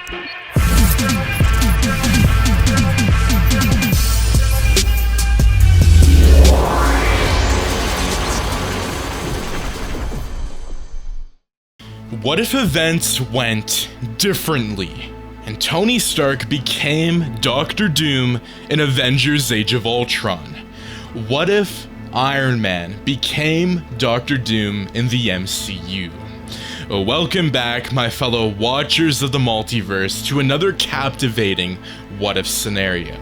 What if events went differently and Tony Stark became Doctor Doom in Avengers Age of Ultron? What if Iron Man became Doctor Doom in the MCU? Welcome back, my fellow watchers of the multiverse, to another captivating what if scenario.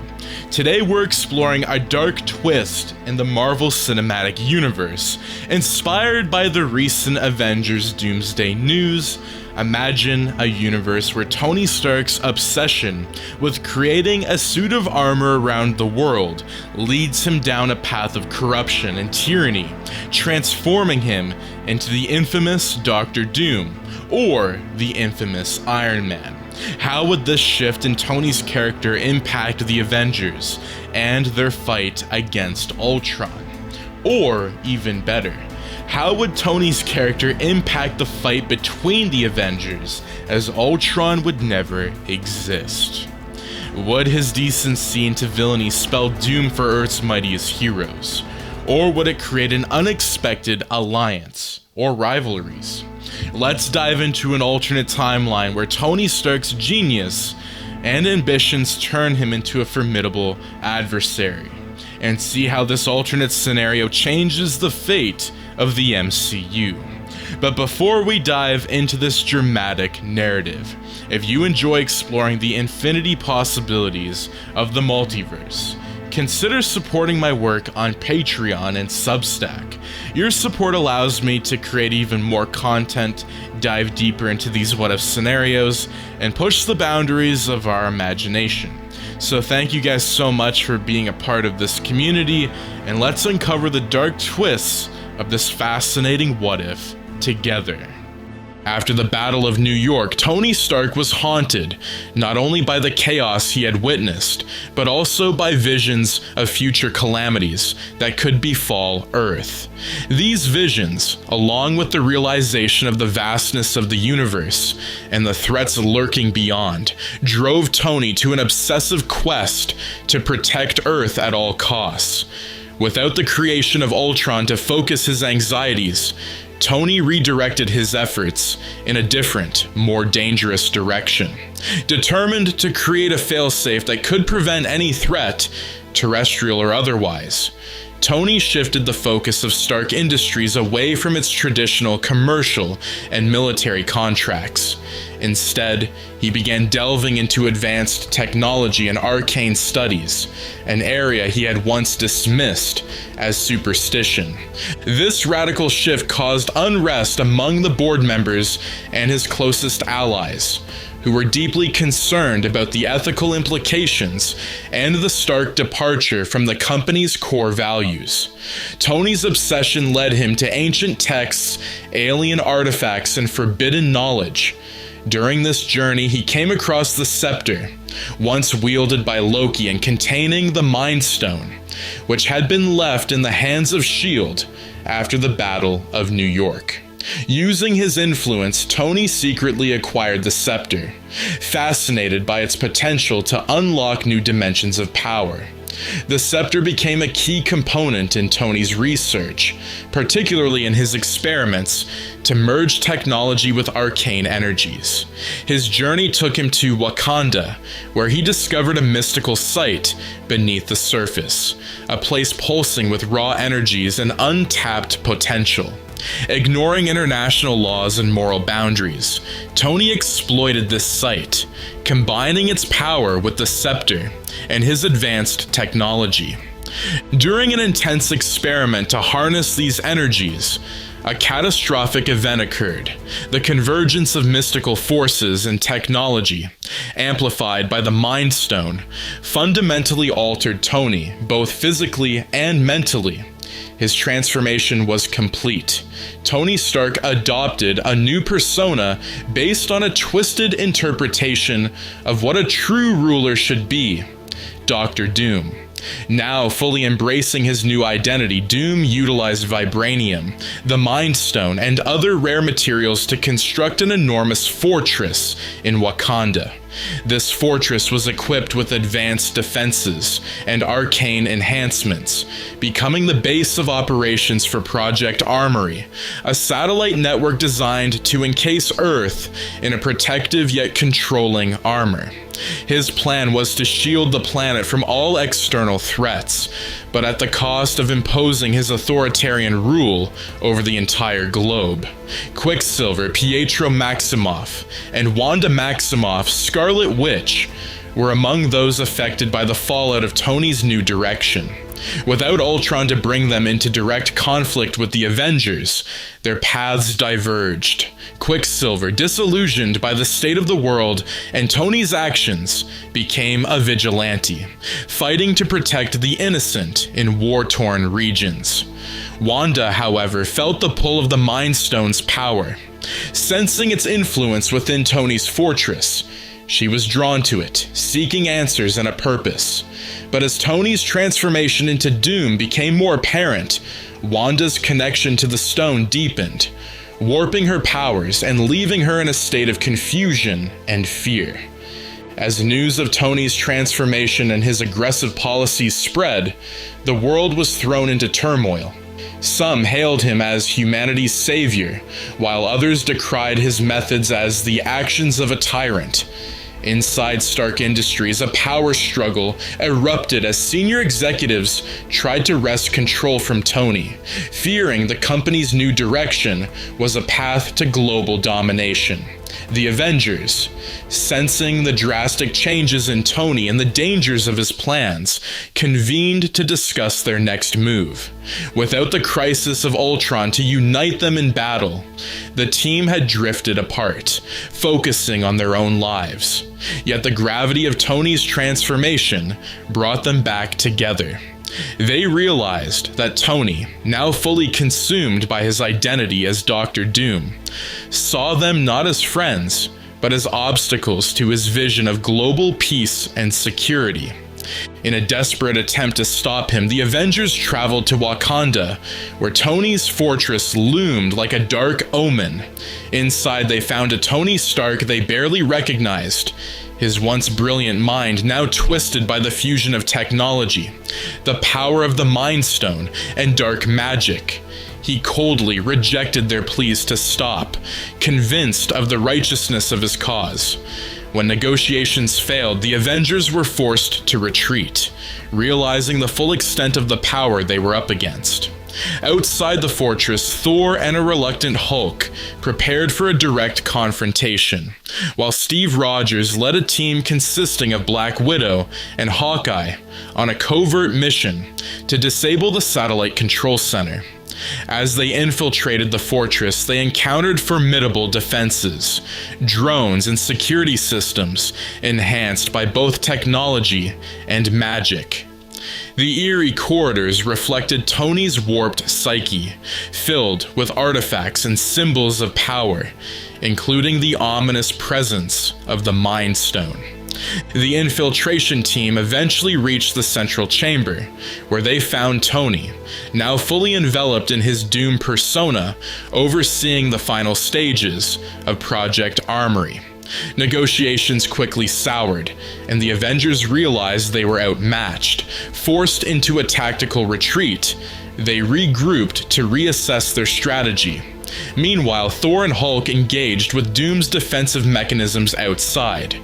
Today we're exploring a dark twist in the Marvel Cinematic Universe. Inspired by the recent Avengers Doomsday news, imagine a universe where Tony Stark's obsession with creating a suit of armor around the world leads him down a path of corruption and tyranny, transforming him into the infamous Doctor Doom, or the infamous Iron Man. How would this shift in Tony's character impact the Avengers and their fight against Ultron? Or, even better, how would Tony's character impact the fight between the Avengers, as Ultron would never exist? Would his decency into villainy spell doom for Earth's mightiest heroes? Or would it create an unexpected alliance or rivalries? Let's dive into an alternate timeline where Tony Stark's genius and ambitions turn him into a formidable adversary, and see how this alternate scenario changes the fate of the MCU. But before we dive into this dramatic narrative, if you enjoy exploring the infinity possibilities of the multiverse, consider supporting my work on Patreon and Substack. Your support allows me to create even more content, dive deeper into these what-if scenarios, and push the boundaries of our imagination. So thank you guys so much for being a part of this community, and let's uncover the dark twists of this fascinating what-if together. After the Battle of New York, Tony Stark was haunted, not only by the chaos he had witnessed, but also by visions of future calamities that could befall Earth. These visions, along with the realization of the vastness of the universe and the threats lurking beyond, drove Tony to an obsessive quest to protect Earth at all costs. Without the creation of Ultron to focus his anxieties, Tony redirected his efforts in a different, more dangerous direction. Determined to create a failsafe that could prevent any threat, terrestrial or otherwise, Tony shifted the focus of Stark Industries away from its traditional commercial and military contracts. Instead, he began delving into advanced technology and arcane studies, an area he had once dismissed as superstition. This radical shift caused unrest among the board members and his closest allies, who were deeply concerned about the ethical implications and the Stark departure from the company's core values. Tony's obsession led him to ancient texts, alien artifacts, and forbidden knowledge. During this journey, he came across the scepter, once wielded by Loki and containing the Mind Stone, which had been left in the hands of S.H.I.E.L.D. after the Battle of New York. Using his influence, Tony secretly acquired the scepter, fascinated by its potential to unlock new dimensions of power. The scepter became a key component in Tony's research, particularly in his experiments to merge technology with arcane energies. His journey took him to Wakanda, where he discovered a mystical site beneath the surface, a place pulsing with raw energies and untapped potential. Ignoring international laws and moral boundaries, Tony exploited this site, combining its power with the scepter and his advanced technology. During an intense experiment to harness these energies, a catastrophic event occurred. The convergence of mystical forces and technology, amplified by the Mind Stone, fundamentally altered Tony, both physically and mentally. His transformation was complete. Tony Stark adopted a new persona based on a twisted interpretation of what a true ruler should be: Doctor Doom. Now fully embracing his new identity, Doom utilized vibranium, the Mind Stone, and other rare materials to construct an enormous fortress in Wakanda. This fortress was equipped with advanced defenses and arcane enhancements, becoming the base of operations for Project Armory, a satellite network designed to encase Earth in a protective yet controlling armor. His plan was to shield the planet from all external threats, but at the cost of imposing his authoritarian rule over the entire globe. Quicksilver, Pietro Maximoff, and Wanda Maximoff, Scarlet Witch, were among those affected by the fallout of Tony's new direction. Without Ultron to bring them into direct conflict with the Avengers, their paths diverged. Quicksilver, disillusioned by the state of the world and Tony's actions, became a vigilante, fighting to protect the innocent in war-torn regions. Wanda, however, felt the pull of the Mind Stone's power. Sensing its influence within Tony's fortress, she was drawn to it, seeking answers and a purpose. But as Tony's transformation into Doom became more apparent, Wanda's connection to the stone deepened, warping her powers and leaving her in a state of confusion and fear. As news of Tony's transformation and his aggressive policies spread, the world was thrown into turmoil. Some hailed him as humanity's savior, while others decried his methods as the actions of a tyrant. Inside Stark Industries, a power struggle erupted as senior executives tried to wrest control from Tony, fearing the company's new direction was a path to global domination. The Avengers, sensing the drastic changes in Tony and the dangers of his plans, convened to discuss their next move. Without the crisis of Ultron to unite them in battle, the team had drifted apart, focusing on their own lives. Yet the gravity of Tony's transformation brought them back together. They realized that Tony, now fully consumed by his identity as Dr. Doom, saw them not as friends, but as obstacles to his vision of global peace and security. In a desperate attempt to stop him, the Avengers traveled to Wakanda, where Tony's fortress loomed like a dark omen. Inside, they found a Tony Stark they barely recognized, his once brilliant mind now twisted by the fusion of technology, the power of the Mind Stone, and dark magic. He coldly rejected their pleas to stop, convinced of the righteousness of his cause. When negotiations failed, the Avengers were forced to retreat, realizing the full extent of the power they were up against. Outside the fortress, Thor and a reluctant Hulk prepared for a direct confrontation, while Steve Rogers led a team consisting of Black Widow and Hawkeye on a covert mission to disable the satellite control center. As they infiltrated the fortress, they encountered formidable defenses, drones, and security systems enhanced by both technology and magic. The eerie corridors reflected Tony's warped psyche, filled with artifacts and symbols of power, including the ominous presence of the Mind Stone. The infiltration team eventually reached the central chamber, where they found Tony, now fully enveloped in his Doom persona, overseeing the final stages of Project Armory. Negotiations quickly soured, and the Avengers realized they were outmatched. Forced into a tactical retreat, they regrouped to reassess their strategy. Meanwhile, Thor and Hulk engaged with Doom's defensive mechanisms outside,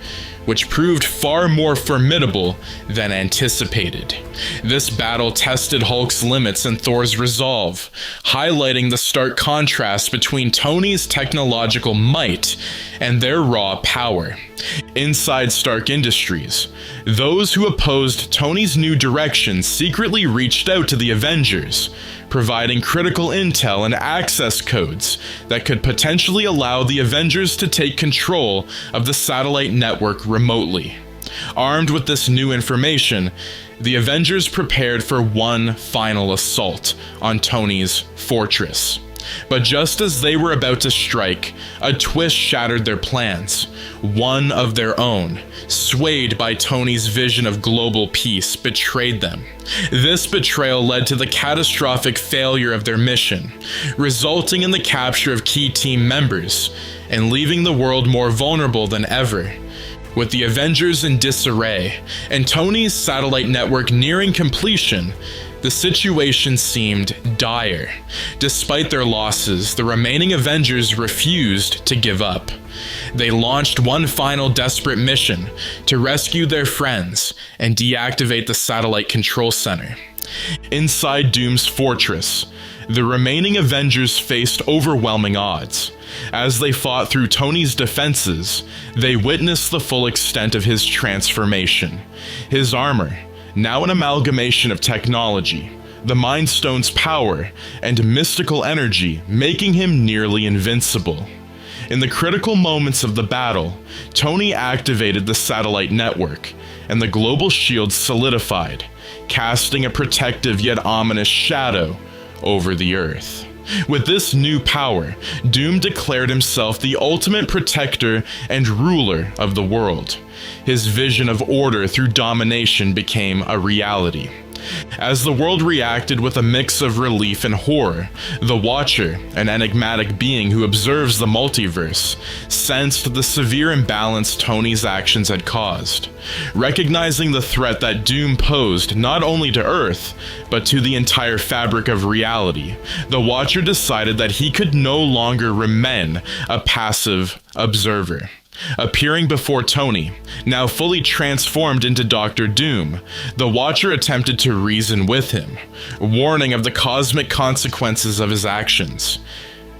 which proved far more formidable than anticipated. This battle tested Hulk's limits and Thor's resolve, highlighting the stark contrast between Tony's technological might and their raw power. Inside Stark Industries, those who opposed Tony's new direction secretly reached out to the Avengers, providing critical intel and access codes that could potentially allow the Avengers to take control of the satellite network remotely. Armed with this new information, the Avengers prepared for one final assault on Tony's fortress. But just as they were about to strike, a twist shattered their plans. One of their own, swayed by Tony's vision of global peace, betrayed them. This betrayal led to the catastrophic failure of their mission, resulting in the capture of key team members and leaving the world more vulnerable than ever. With the Avengers in disarray, and Tony's satellite network nearing completion, the situation seemed dire. Despite their losses, the remaining Avengers refused to give up. They launched one final desperate mission to rescue their friends and deactivate the satellite control center. Inside Doom's fortress, the remaining Avengers faced overwhelming odds. As they fought through Tony's defenses, they witnessed the full extent of his transformation. His armor, now an amalgamation of technology, the Mind Stone's power, and mystical energy, making him nearly invincible. In the critical moments of the battle, Tony activated the satellite network, and the global shield solidified, casting a protective yet ominous shadow over the Earth. With this new power, Doom declared himself the ultimate protector and ruler of the world. His vision of order through domination became a reality. As the world reacted with a mix of relief and horror, the Watcher, an enigmatic being who observes the multiverse, sensed the severe imbalance Tony's actions had caused. Recognizing the threat that Doom posed not only to Earth, but to the entire fabric of reality, the Watcher decided that he could no longer remain a passive observer. Appearing before Tony, now fully transformed into Dr. Doom, the Watcher attempted to reason with him, warning of the cosmic consequences of his actions.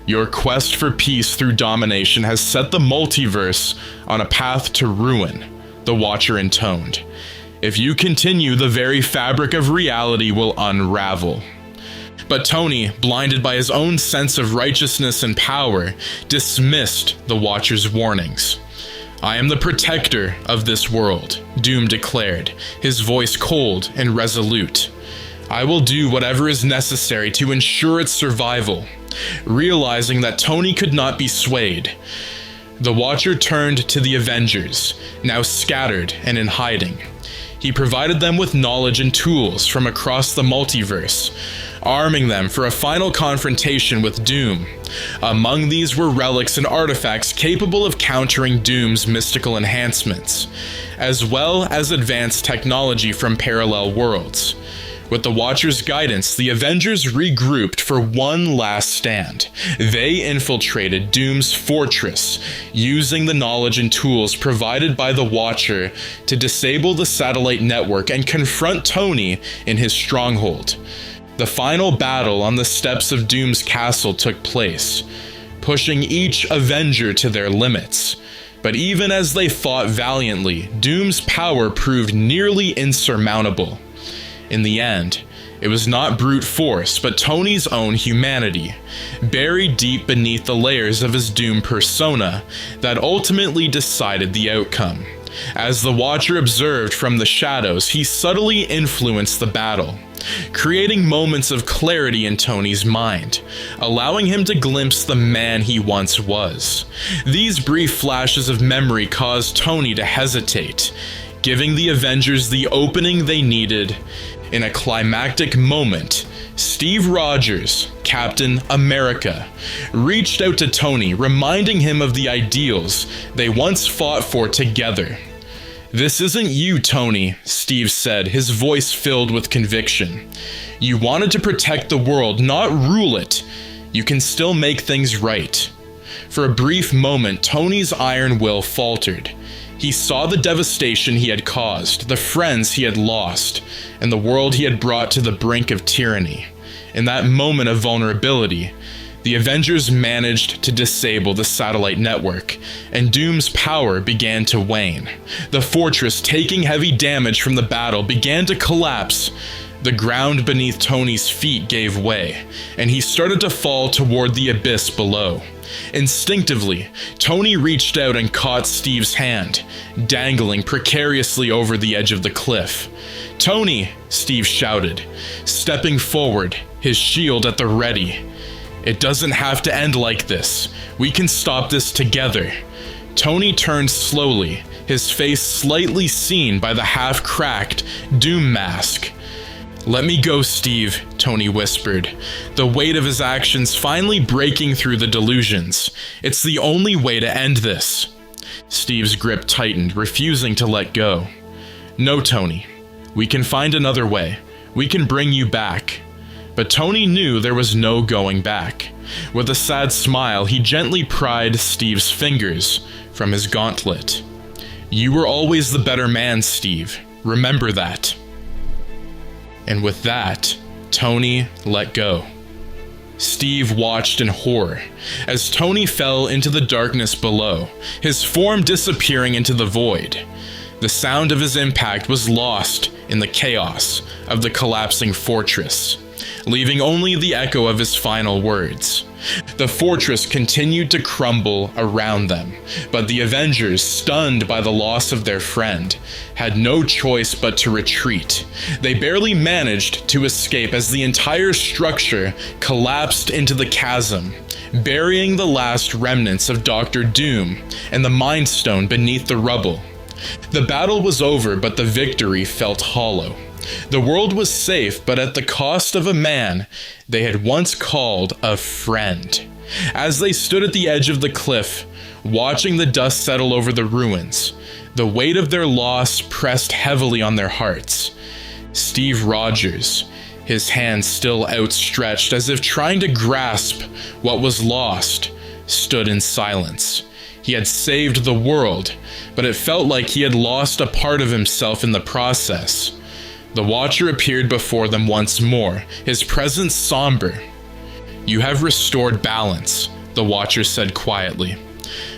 Your quest for peace through domination has set the multiverse on a path to ruin, the Watcher intoned. If you continue, the very fabric of reality will unravel. But Tony, blinded by his own sense of righteousness and power, dismissed the Watcher's warnings. I am the protector of this world, Doom declared, his voice cold and resolute. I will do whatever is necessary to ensure its survival. Realizing that Tony could not be swayed, the Watcher turned to the Avengers, now scattered and in hiding. He provided them with knowledge and tools from across the multiverse, arming them for a final confrontation with Doom. Among these were relics and artifacts capable of countering Doom's mystical enhancements, as well as advanced technology from parallel worlds. With the Watcher's guidance, the Avengers regrouped for one last stand. They infiltrated Doom's fortress, using the knowledge and tools provided by the Watcher to disable the satellite network and confront Tony in his stronghold. The final battle on the steps of Doom's castle took place, pushing each Avenger to their limits. But even as they fought valiantly, Doom's power proved nearly insurmountable. In the end, it was not brute force, but Tony's own humanity, buried deep beneath the layers of his Doom persona, that ultimately decided the outcome. As the Watcher observed from the shadows, he subtly influenced the battle, creating moments of clarity in Tony's mind, allowing him to glimpse the man he once was. These brief flashes of memory caused Tony to hesitate, giving the Avengers the opening they needed. In a climactic moment, Steve Rogers, Captain America, reached out to Tony, reminding him of the ideals they once fought for together. This isn't you, Tony, Steve said, his voice filled with conviction. You wanted to protect the world, not rule it. You can still make things right. For a brief moment, Tony's iron will faltered. He saw the devastation he had caused, the friends he had lost, and the world he had brought to the brink of tyranny. In that moment of vulnerability, the Avengers managed to disable the satellite network, and Doom's power began to wane. The fortress, taking heavy damage from the battle, began to collapse. The ground beneath Tony's feet gave way, and he started to fall toward the abyss below. Instinctively, Tony reached out and caught Steve's hand, dangling precariously over the edge of the cliff. "Tony!" Steve shouted, stepping forward, his shield at the ready. "It doesn't have to end like this. We can stop this together." Tony turned slowly, his face slightly seen by the half-cracked Doom mask. "Let me go, Steve," Tony whispered, the weight of his actions finally breaking through the delusions. "It's the only way to end this." Steve's grip tightened, refusing to let go. "No, Tony. We can find another way. We can bring you back." But Tony knew there was no going back. With a sad smile, he gently pried Steve's fingers from his gauntlet. "You were always the better man, Steve. Remember that." And with that, Tony let go. Steve watched in horror as Tony fell into the darkness below, his form disappearing into the void. The sound of his impact was lost in the chaos of the collapsing fortress, leaving only the echo of his final words. The fortress continued to crumble around them, but the Avengers, stunned by the loss of their friend, had no choice but to retreat. They barely managed to escape as the entire structure collapsed into the chasm, burying the last remnants of Doctor Doom and the Mind Stone beneath the rubble. The battle was over, but the victory felt hollow. The world was safe, but at the cost of a man they had once called a friend. As they stood at the edge of the cliff, watching the dust settle over the ruins, the weight of their loss pressed heavily on their hearts. Steve Rogers, his hands still outstretched as if trying to grasp what was lost, stood in silence. He had saved the world, but it felt like he had lost a part of himself in the process. The Watcher appeared before them once more, his presence somber. "You have restored balance," the Watcher said quietly,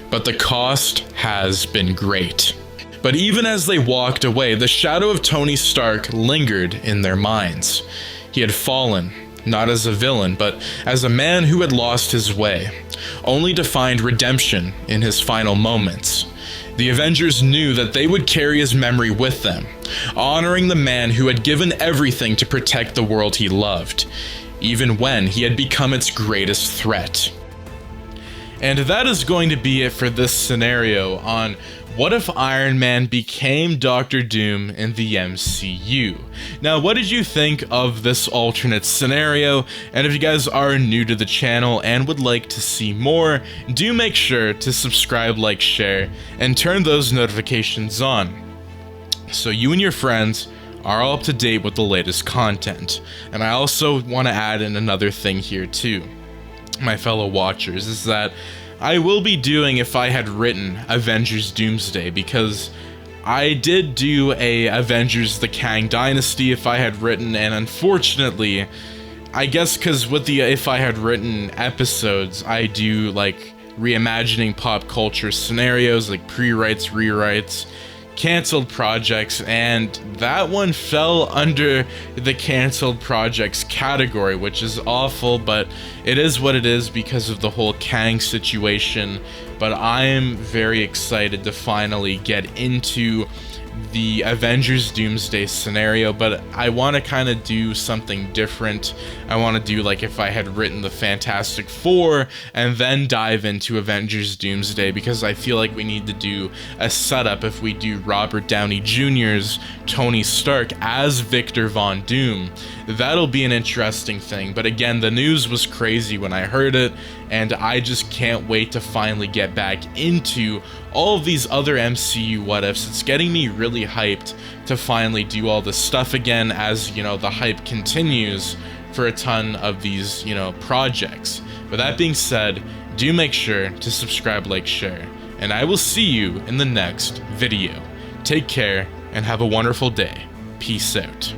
"but the cost has been great." But even as they walked away, the shadow of Tony Stark lingered in their minds. He had fallen, not as a villain, but as a man who had lost his way, only to find redemption in his final moments. The Avengers knew that they would carry his memory with them, honoring the man who had given everything to protect the world he loved, even when he had become its greatest threat. And that is going to be it for this scenario on what if Iron Man became Doctor Doom in the MCU. Now, what did you think of this alternate scenario? And if you guys are new to the channel and would like to see more, do make sure to subscribe, like, share, and turn those notifications on, so you and your friends are all up to date with the latest content. And I also want to add in another thing here too, my fellow watchers, is that I will be doing If I Had Written Avengers Doomsday, because I did do a Avengers the Kang Dynasty If I Had Written, and unfortunately, I guess because with the If I Had Written episodes, I do like reimagining pop culture scenarios like pre-writes, rewrites, canceled projects, and that one fell under the canceled projects category, which is awful, but it is what it is because of the whole Kang situation. But I am very excited to finally get into the Avengers Doomsday scenario, but I want to kind of do something different. I want to do like If I Had Written the Fantastic Four and then dive into Avengers Doomsday, because I feel like we need to do a setup if we do Robert Downey Jr.'s Tony Stark as Victor Von Doom. That'll be an interesting thing. But again, the news was crazy when I heard it, and I just can't wait to finally get back into all of these other MCU what ifs. It's getting me really hyped to finally do all this stuff again, as you know, the hype continues for a ton of these, you know, projects. But that being said, do make sure to subscribe, like, share, and I will see you in the next video. Take care and have a wonderful day. Peace out.